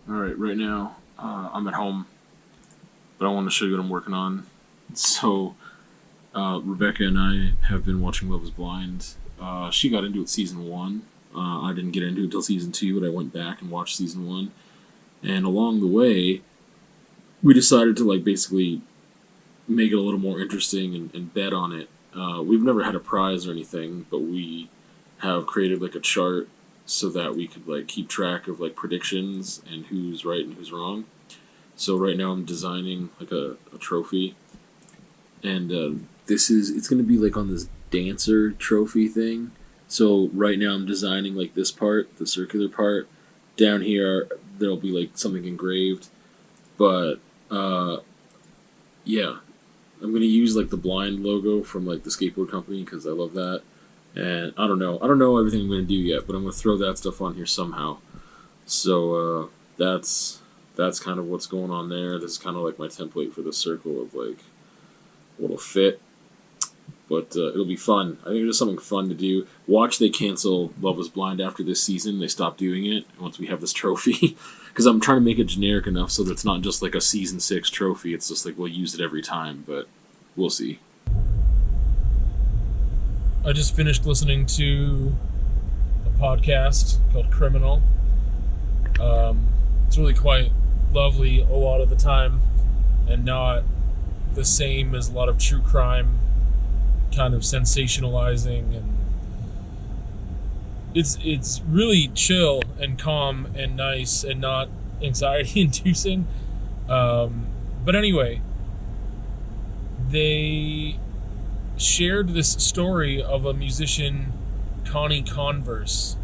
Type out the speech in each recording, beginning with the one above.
Alright, right now, I'm at home, but I want to show you what I'm working on. So, Rebecca and I have been watching Love is Blind. She got into it season 1. I didn't get into it until season 2, but I went back and watched season 1. And along the way, we decided to, like, basically make it a little more interesting and bet on it. We've never had a prize or anything, but we have created, like, a chart so that we could, like, keep track of, like, predictions and who's right and who's wrong. So right now I'm designing like a trophy, and it's going to be like on this dancer trophy thing. So right now I'm designing like this part, the circular part. Down here there'll be like something engraved, but yeah, I'm going to use like the blind logo from like the skateboard company because I love that. And I don't know everything I'm going to do yet, but I'm going to throw that stuff on here somehow. So that's kind of what's going on there. This is kind of like my template for the circle of like what'll fit, but it'll be fun. I think it's just something fun to do. Watch they cancel Love is Blind after this season. They stop doing it once we have this trophy, because I'm trying to make it generic enough so that it's not just like a season 6 trophy. It's just like we'll use it every time, but we'll see. I just finished listening to a podcast called Criminal. It's really quite lovely a lot of the time, and not the same as a lot of true crime kind of sensationalizing, and it's really chill and calm and nice and not anxiety inducing. But anyway, they shared this story of a musician, Connie Converse,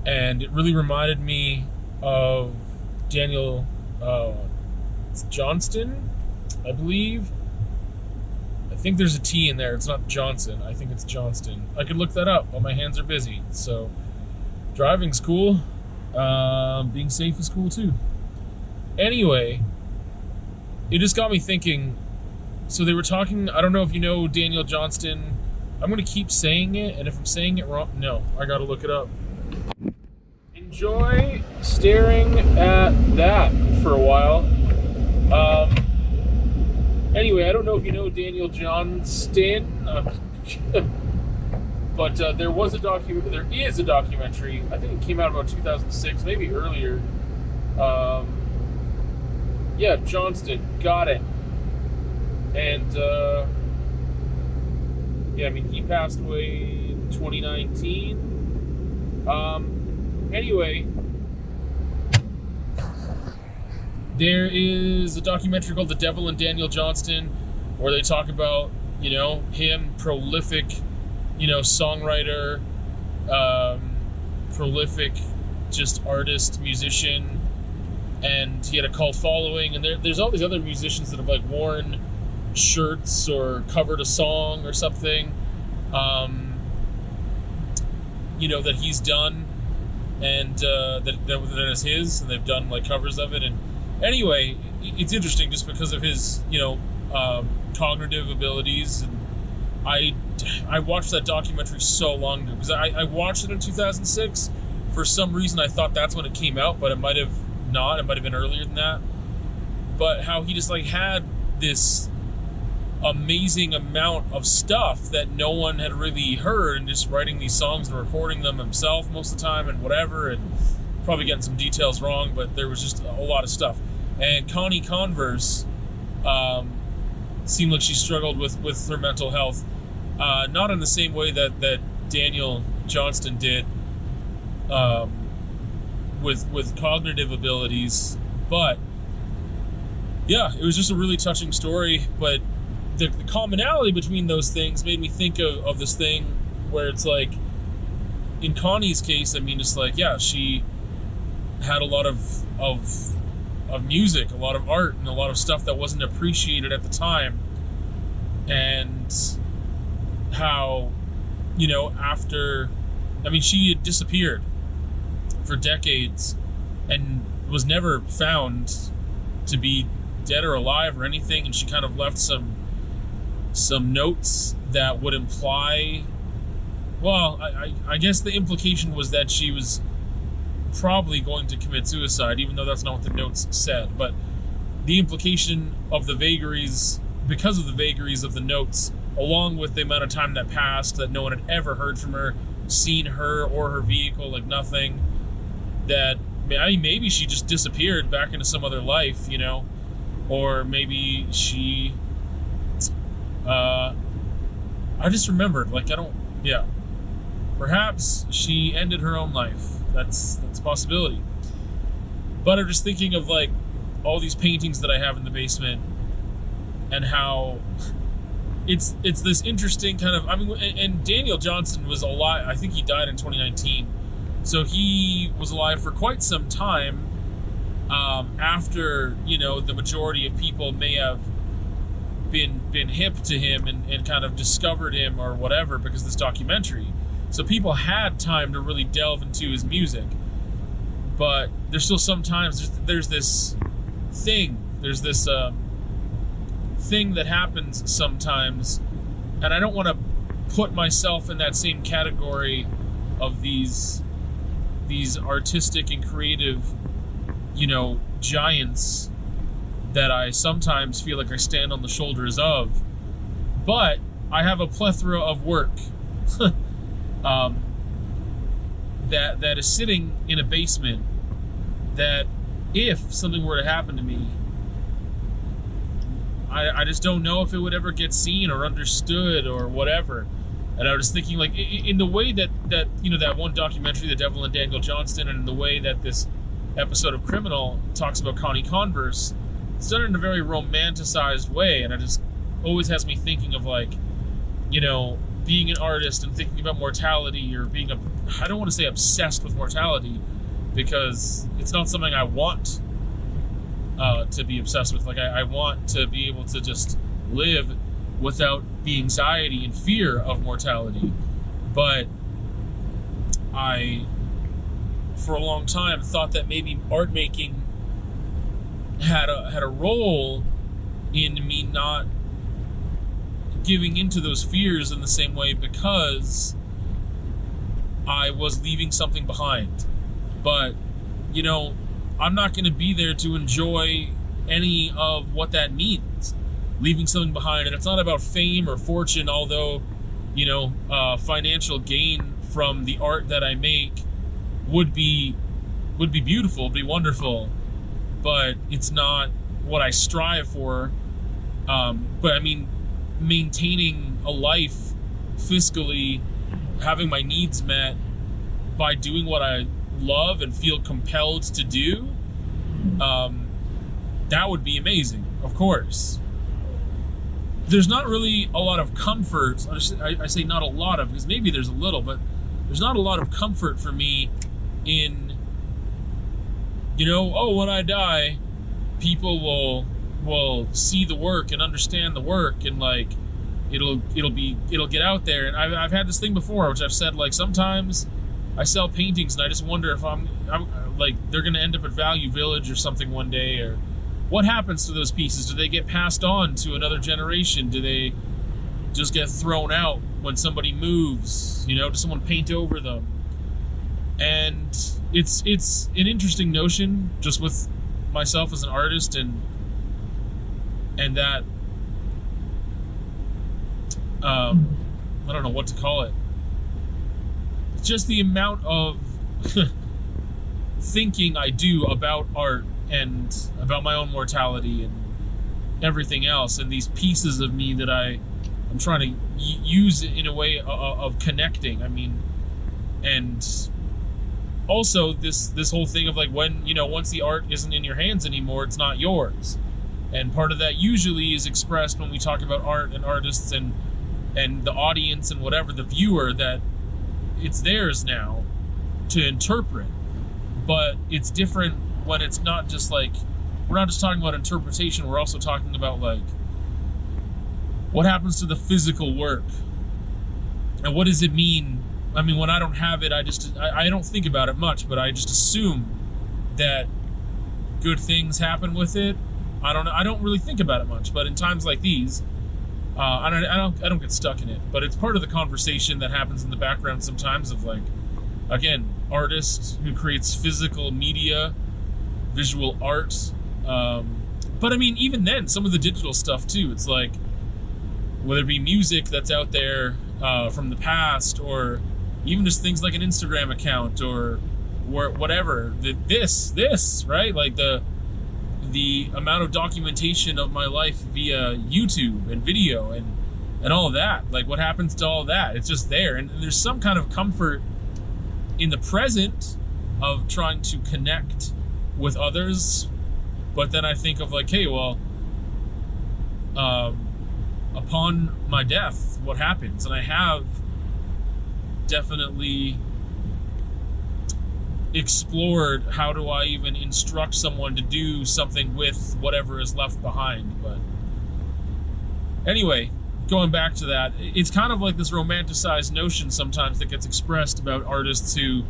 and it really reminded me of Daniel Johnston, I believe. I think there's a T in there. It's not Johnson. I think it's Johnston. I could look that up while my hands are busy. So, driving's cool. Being safe is cool too. Anyway, it just got me thinking. So they were talking, I don't know if you know Daniel Johnston. I'm going to keep saying it, and if I'm saying it wrong, no, I got to look it up. Enjoy staring at that for a while. Anyway, I don't know if you know Daniel Johnston, but there is a documentary. I think it came out about 2006, maybe earlier. Yeah, Johnston, got it. And yeah, I mean, he passed away in 2019. Anyway, there is a documentary called The Devil and Daniel Johnston, where they talk about, him, prolific, songwriter, prolific just artist, musician, and he had a cult following, and there's all these other musicians that have like worn shirts or covered a song or something, that he's done, and that is his, and they've done like covers of it. And anyway, it's interesting just because of his cognitive abilities. And I watched that documentary so long ago, because I watched it in 2006. For some reason I thought that's when it came out, but it might have not. It might have been earlier than that. But how he just like had this amazing amount of stuff that no one had really heard, and just writing these songs and recording them himself most of the time and whatever, and probably getting some details wrong, but there was just a lot of stuff. And Connie Converse seemed like she struggled with her mental health, not in the same way that Daniel Johnston did, with cognitive abilities, but yeah, it was just a really touching story. But the commonality between those things made me think of this thing where it's like, in Connie's case, I mean, it's like, yeah, she had a lot of music, a lot of art, and a lot of stuff that wasn't appreciated at the time. And how, after, I mean, she had disappeared for decades and was never found to be dead or alive or anything, and she kind of left some notes that would imply, well, I guess the implication was that she was probably going to commit suicide, even though that's not what the notes said. But the implication of the vagaries, because of the vagaries of the notes, along with the amount of time that passed, that no one had ever heard from her, seen her or her vehicle, like nothing, that, I mean, maybe she just disappeared back into some other life, you know, or maybe she, I just remembered, like, perhaps she ended her own life. That's a possibility. But I'm just thinking of, like, all these paintings that I have in the basement, and how it's this interesting kind of, I mean, and Daniel Johnston was alive. I think he died in 2019, so he was alive for quite some time after, you know, the majority of people may have been hip to him and kind of discovered him or whatever because of this documentary. So people had time to really delve into his music. But there's still sometimes there's this thing that happens sometimes, and I don't want to put myself in that same category of these artistic and creative, you know, giants that I sometimes feel like I stand on the shoulders of. But I have a plethora of work that is sitting in a basement that, if something were to happen to me, I just don't know if it would ever get seen or understood or whatever. And I was thinking, like, in the way that you know, that one documentary, The Devil and Daniel Johnston, and in the way that this episode of Criminal talks about Connie Converse, it's done in a very romanticized way, and it just always has me thinking of, like, you know, being an artist and thinking about mortality, or being I don't want to say obsessed with mortality, because it's not something I want to be obsessed with. Like, I want to be able to just live without the anxiety and fear of mortality. But I, for a long time, thought that maybe art making had a role in me not giving into those fears in the same way, because I was leaving something behind. But, you know, I'm not going to be there to enjoy any of what that means, leaving something behind. And it's not about fame or fortune, although, you know, financial gain from the art that I make would be beautiful, would be wonderful, but it's not what I strive for. But I mean, maintaining a life fiscally, having my needs met by doing what I love and feel compelled to do, that would be amazing, of course. There's not really a lot of comfort. I say not a lot of, because maybe there's a little, but there's not a lot of comfort for me in, you know, oh, when I die, people will see the work and understand the work, and, like, it'll get out there. And I've had this thing before, which I've said, like, sometimes I sell paintings and I just wonder if I'm like, they're gonna end up at Value Village or something one day, or what happens to those pieces? Do they get passed on to another generation? Do they just get thrown out when somebody moves? You know, does someone paint over them? And it's an interesting notion, just with myself as an artist, and that I don't know what to call it. It's just the amount of thinking I do about art and about my own mortality and everything else, and these pieces of me that I'm trying to use in a way of connecting. I mean, and also this whole thing of, like, when, you know, once the art isn't in your hands anymore, it's not yours. And part of that usually is expressed when we talk about art and artists and the audience and whatever, the viewer, that it's theirs now to interpret. But it's different when it's not just, like, we're not just talking about interpretation, we're also talking about, like, what happens to the physical work, and what does it mean? I mean, when I don't have it, I don't think about it much, but I just assume that good things happen with it. I don't know. I don't really think about it much, but in times like these, I don't get stuck in it. But it's part of the conversation that happens in the background sometimes, of, like, again, artist who creates physical media, visual art. But I mean, even then, some of the digital stuff too. It's like, whether it be music that's out there from the past, or even just things like an Instagram account or whatever. This right, like the amount of documentation of my life via YouTube and video and all of that. Like, what happens to all of that? It's just there, and there's some kind of comfort in the present of trying to connect with others. But then I think of like, hey, well, upon my death, what happens? And I have definitely explored how do I even instruct someone to do something with whatever is left behind. But anyway, going back to that, it's kind of like this romanticized notion sometimes that gets expressed about artists who,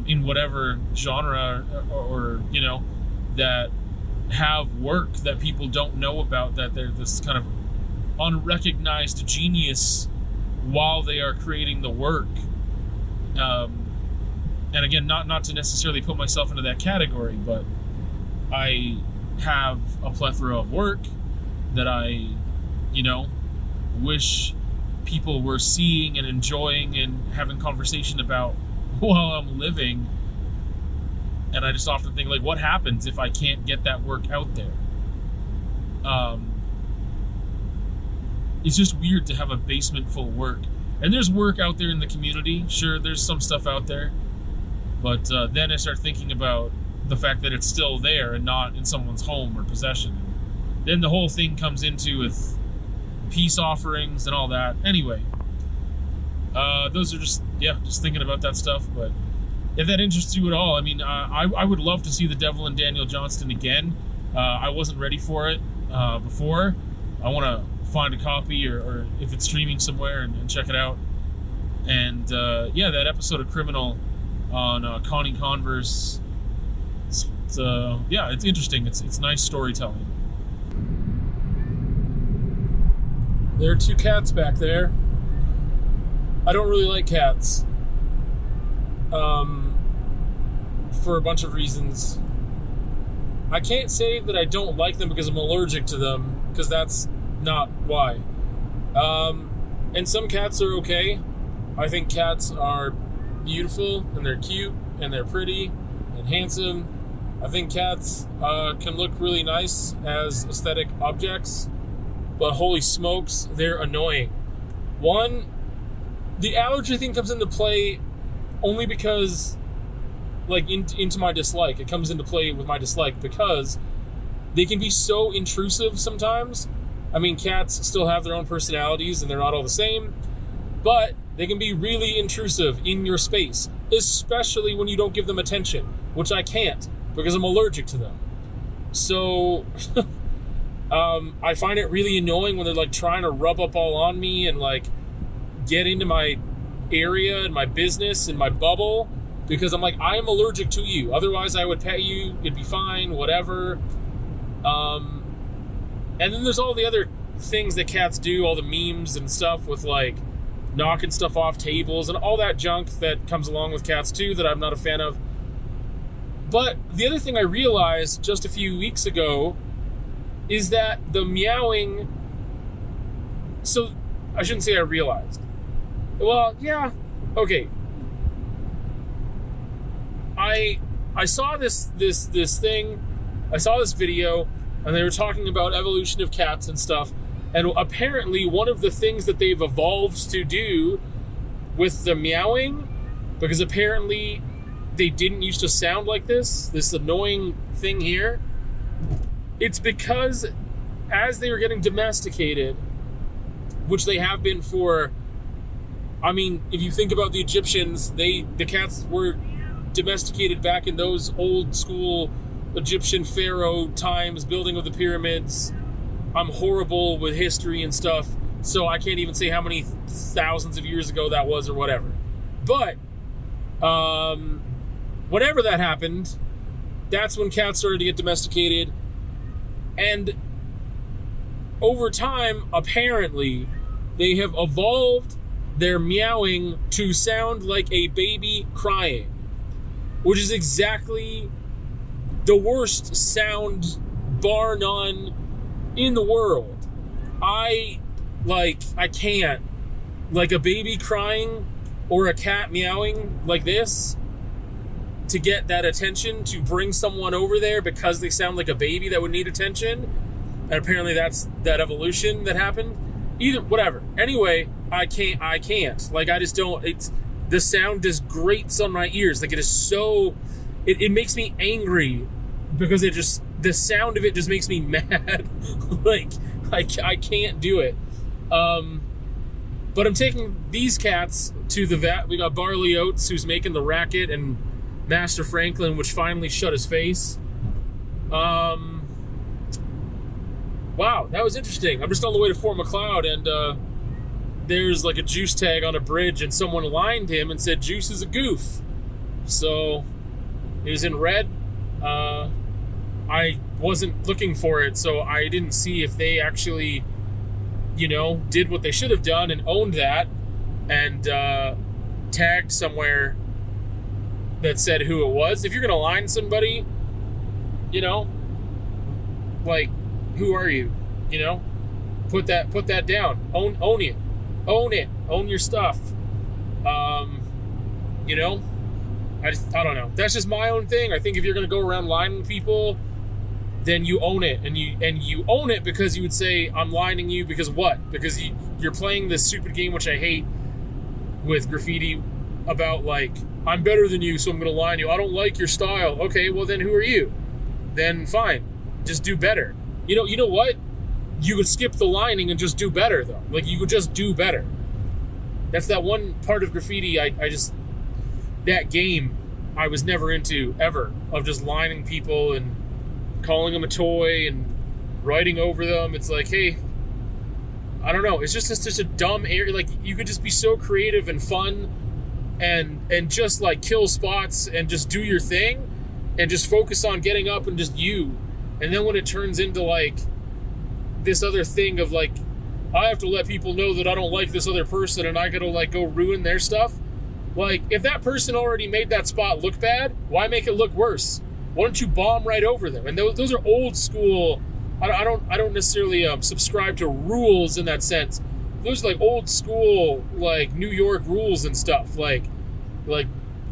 in whatever genre or you know, that have work that people don't know about, that they're this kind of unrecognized genius while they are creating the work. And again, not to necessarily put myself into that category, but I have a plethora of work that I, you know, wish people were seeing and enjoying and having conversation about while I'm living. And I just often think, like, what happens if I can't get that work out there? It's just weird to have a basement full of work. And there's work out there in the community. Sure, there's some stuff out there. But then I start thinking about the fact that it's still there and not in someone's home or possession. And then the whole thing comes into with peace offerings and all that. Anyway, those are just thinking about that stuff. But if that interests you at all, I mean, I would love to see The Devil and Daniel Johnston again. I wasn't ready for it before. I want to find a copy or if it's streaming somewhere and check it out. And that episode of Criminal on Connie Converse, it's interesting. It's nice storytelling. There are two cats back there. I don't really like cats. For a bunch of reasons. I can't say that I don't like them because I'm allergic to them, because that's not why. And some cats are okay. I think cats are beautiful, and they're cute, and they're pretty, and handsome. I think cats can look really nice as aesthetic objects, but holy smokes, they're annoying. One, the allergy thing comes into play only because, like, into my dislike. It comes into play with my dislike because they can be so intrusive sometimes. I mean, cats still have their own personalities and they're not all the same, but they can be really intrusive in your space, especially when you don't give them attention, which I can't because I'm allergic to them. So I find it really annoying when they're like trying to rub up all on me and like get into my area and my business and my bubble, because I'm like, I am allergic to you. Otherwise I would pet you, it'd be fine, whatever. And then there's all the other things that cats do, all the memes and stuff with like knocking stuff off tables and all that junk that comes along with cats too, that I'm not a fan of. But the other thing I realized just a few weeks ago is that the meowing, so I shouldn't say I realized. Well, yeah, okay. I saw this thing, I saw this video, and they were talking about evolution of cats and stuff, and apparently one of the things that they've evolved to do with the meowing, because apparently they didn't used to sound like this annoying thing here, it's because as they were getting domesticated, which they have been for, I mean, if you think about the Egyptians, the cats were domesticated back in those old school Egyptian pharaoh times, building of the pyramids. I'm horrible with history and stuff, so I can't even say how many thousands of years ago that was or whatever. But whenever that happened, that's when cats started to get domesticated. And over time, apparently, they have evolved they're meowing to sound like a baby crying, which is exactly the worst sound, bar none, in the world. I can't. Like a baby crying or a cat meowing like this to get that attention, to bring someone over there because they sound like a baby that would need attention. And apparently that's that evolution that happened. Either, whatever. Anyway, I can't. Like, I just don't, the sound just grates on my ears. Like, it is so, it makes me angry because the sound of it just makes me mad. Like, I can't do it. But I'm taking these cats to the vet. We got Barley Oates, who's making the racket, and Master Franklin, which finally shut his face. Wow, that was interesting. I'm just on the way to Fort McLeod, and there's like a Juice tag on a bridge, and someone lined him and said Juice is a goof. So it was in red. I wasn't looking for it, so I didn't see if they actually, did what they should have done and owned that and tagged somewhere that said who it was. If you're going to line somebody, like, who are you? Put that down. Own it. Own your stuff. I don't know. That's just my own thing. I think if you're going to go around lining people, then you own it, and you own it because you would say, I'm lining you because what? Because you're playing this stupid game, which I hate, with Graffiti, about like, I'm better than you, so I'm going to line you. I don't like your style. Okay, well then who are you? Then fine, just do better. You know what? You could skip the lining and just do better, though. Like, you could just do better. That's that one part of Graffiti that game I was never into, ever, of just lining people and calling them a toy and writing over them. It's like, hey, I don't know. It's just such a dumb area. Like, you could just be so creative and fun and just like kill spots and just do your thing and just focus on getting up and just you. And then when it turns into like this other thing of like, I have to let people know that I don't like this other person and I gotta like go ruin their stuff. Like, if that person already made that spot look bad, why make it look worse? Why don't you bomb right over them? And those are old school. I don't necessarily subscribe to rules in that sense. Those are like old school, like New York rules and stuff, like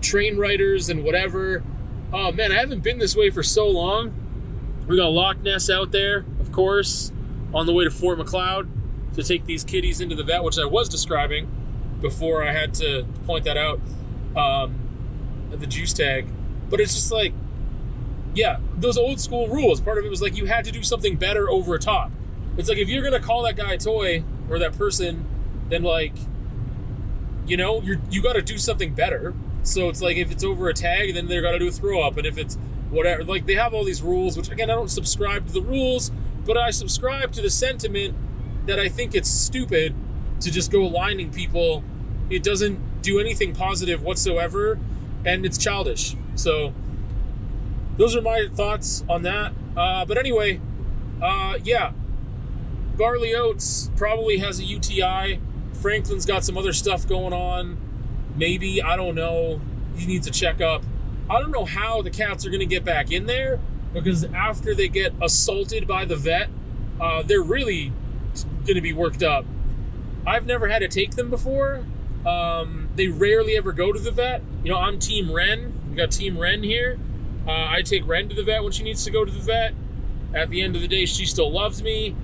train writers and whatever. Oh man, I haven't been this way for so long. We got Loch Ness out there, of course, on the way to Fort McLeod to take these kitties into the vet, which I was describing before I had to point that out at the Juice tag. But it's just like, yeah, those old school rules. Part of it was like you had to do something better over top. It's like, if you're gonna call that guy a toy or that person, then like, you got to do something better. So it's like, if it's over a tag, then they're got to do a throw up, and if it's whatever, like, they have all these rules. Which again, I don't subscribe to the rules, but I subscribe to the sentiment that I think it's stupid to just go lining people. It doesn't do anything positive whatsoever, and it's childish. So those are my thoughts on that. But anyway, yeah. Barley Oates probably has a UTI. Franklin's got some other stuff going on. Maybe, I don't know. He needs a checkup. I don't know how the cats are going to get back in there, because after they get assaulted by the vet, they're really going to be worked up. I've never had to take them before. They rarely ever go to the vet. I'm Team Ren. We got Team Ren here. I take Ren to the vet when she needs to go to the vet. At the end of the day, she still loves me,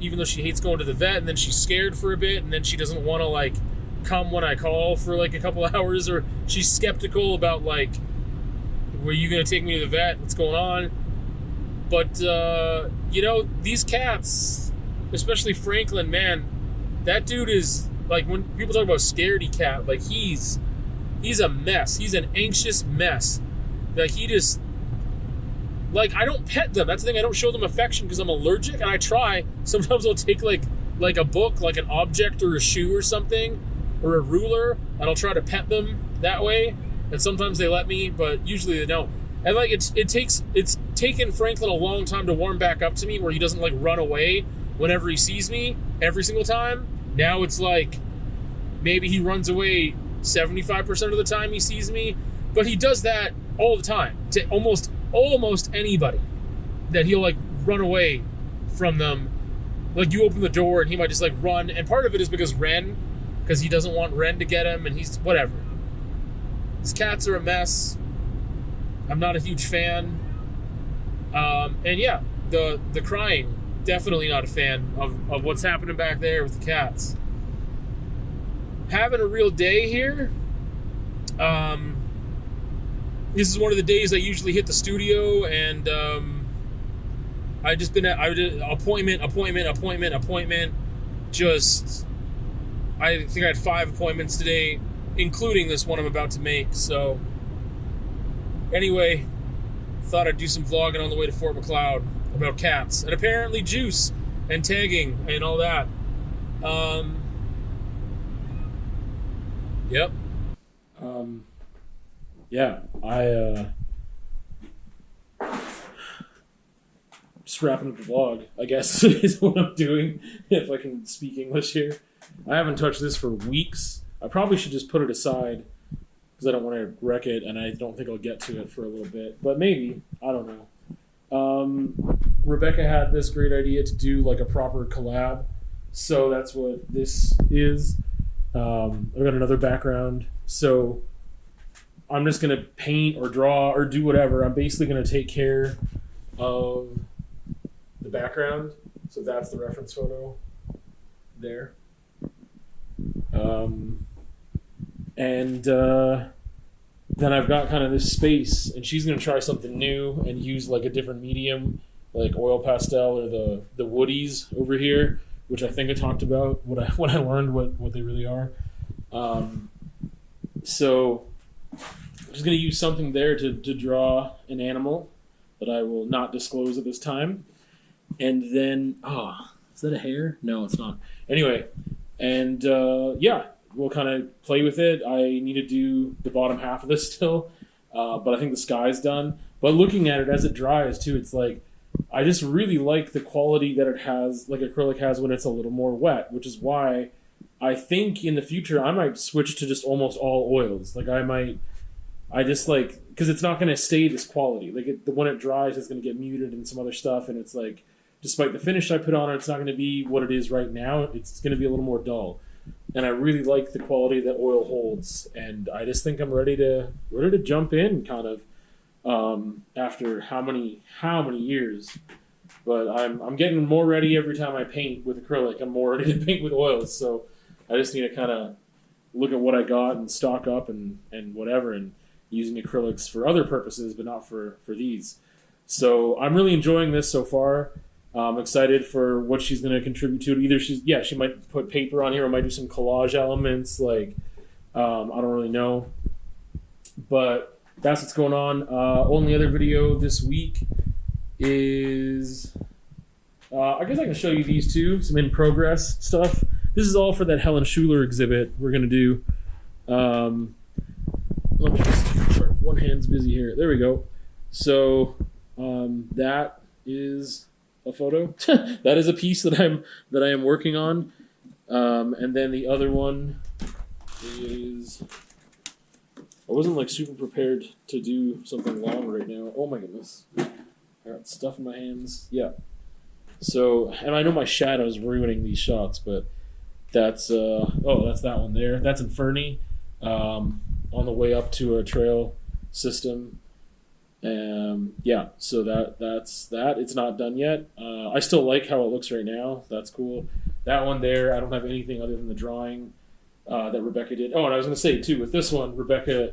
even though she hates going to the vet, and then she's scared for a bit, and then she doesn't want to, like, come when I call for, like, a couple hours, or she's skeptical about, like, were you going to take me to the vet? What's going on? But, these cats, especially Franklin, man, that dude is, like, when people talk about scaredy cat, like, he's a mess. He's an anxious mess. Like, he just, like, I don't pet them. That's the thing. I don't show them affection because I'm allergic, and I try. Sometimes I'll take, like a book, like an object or a shoe or something, or a ruler, and I'll try to pet them that way. And sometimes they let me, but usually they don't. And, like, it's taken Franklin a long time to warm back up to me, where he doesn't, like, run away whenever he sees me every single time. Now it's like, Maybe he runs away 75% of the time he sees me, but he does that all the time to almost anybody, that he'll like run away from them. Like you open the door and he might just like run, and part of it is because he doesn't want Ren to get him, and he's whatever. His cats are a mess. I'm not a huge fan. And yeah, the crying, definitely not a fan of what's happening back there with the cats. Having a real day here. This is one of the days I usually hit the studio, and I did appointment. Just, I think I had 5 appointments today, including this one I'm about to make. So anyway, thought I'd do some vlogging on the way to Fort McLeod about cats, and apparently juice and tagging and all that. Yep. Yeah, just wrapping up the vlog, I guess, is what I'm doing, if I can speak English here. I haven't touched this for weeks. I probably should just put it aside, because I don't want to wreck it, and I don't think I'll get to it for a little bit. But maybe. I don't know. Rebecca had this great idea to do like a proper collab, so that's what this is. I've got another background, so I'm just going to paint or draw or do whatever. I'm basically going to take care of the background. So that's the reference photo there. Then I've got kind of this space, and she's going to try something new and use like a different medium, like oil pastel or the woodies over here, which I think I talked about when I learned what they really are. So I'm just going to use something there to draw an animal that I will not disclose at this time. And then, is that a hair? No, it's not. Anyway, and yeah, we'll kind of play with it. I need to do the bottom half of this still, but I think the sky's done. But looking at it as it dries too, it's like, I just really like the quality that it has, like acrylic has when it's a little more wet, which is why I think in the future I might switch to just almost all oils. Like because it's not going to stay this quality. Like when it dries, it's going to get muted and some other stuff, and it's like, despite the finish I put on it, it's not going to be what it is right now. It's going to be a little more dull. And I really like the quality that oil holds, and I just think I'm ready to jump in, kind of, after how many years. But I'm getting more ready every time I paint with acrylic. I'm more ready to paint with oils, so I just need to kind of look at what I got and stock up and whatever, and using acrylics for other purposes, but not for these. So I'm really enjoying this so far. I'm excited for what she's going to contribute to it. Either she might put paper on here, or might do some collage elements. Like, I don't really know. But that's what's going on. Only other video this week is, I guess I can show you these two, some in progress stuff. This is all for that Helen Schuler exhibit we're going to do. Let me just, sorry, one hand's busy here. There we go. So that is a photo. That is a piece that I am working on. And then the other one is, I wasn't like super prepared to do something long right now. Oh my goodness. I got stuff in my hands. Yeah. So, and I know my shadow's ruining these shots, but that's that's that one there. That's in Fernie, on the way up to a trail system. Yeah, so that's that. It's not done yet. I still like how it looks right now. That's cool. That one there, I don't have anything other than the drawing that Rebecca did. Oh, and I was going to say too, with this one, Rebecca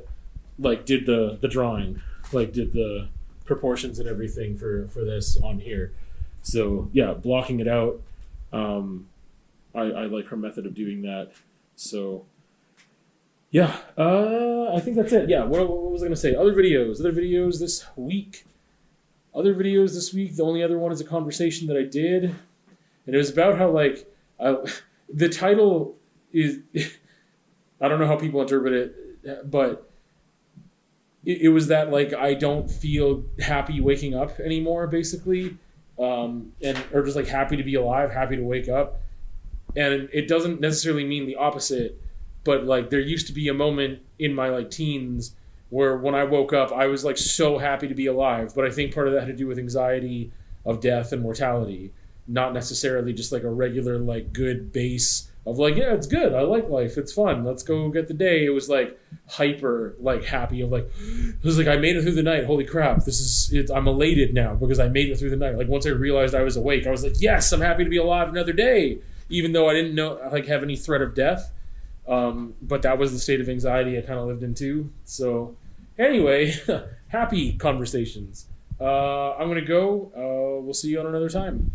like did the drawing, like did the proportions and everything for this on here. So yeah, blocking it out. I like her method of doing that. So yeah, I think that's it. Yeah, what was I going to say? Other videos this week. The only other one is a conversation that I did, and it was about how like the title is. I don't know how people interpret it, but it was that like I don't feel happy waking up anymore, basically, or just like happy to be alive, happy to wake up, and it doesn't necessarily mean the opposite But like there used to be a moment in my like teens where when I woke up, I was like so happy to be alive. But I think part of that had to do with anxiety of death and mortality, not necessarily just like a regular like good base of like, yeah, it's good, I like life, it's fun, let's go get the day. It was like hyper like happy of like, it was like I made it through the night, holy crap, this is it, I'm elated now because I made it through the night. Like once I realized I was awake, I was like, yes, I'm happy to be alive another day, even though I didn't know like have any threat of death. But that was the state of anxiety I kind of lived into. So anyway, happy conversations. I'm gonna go. We'll see you on another time.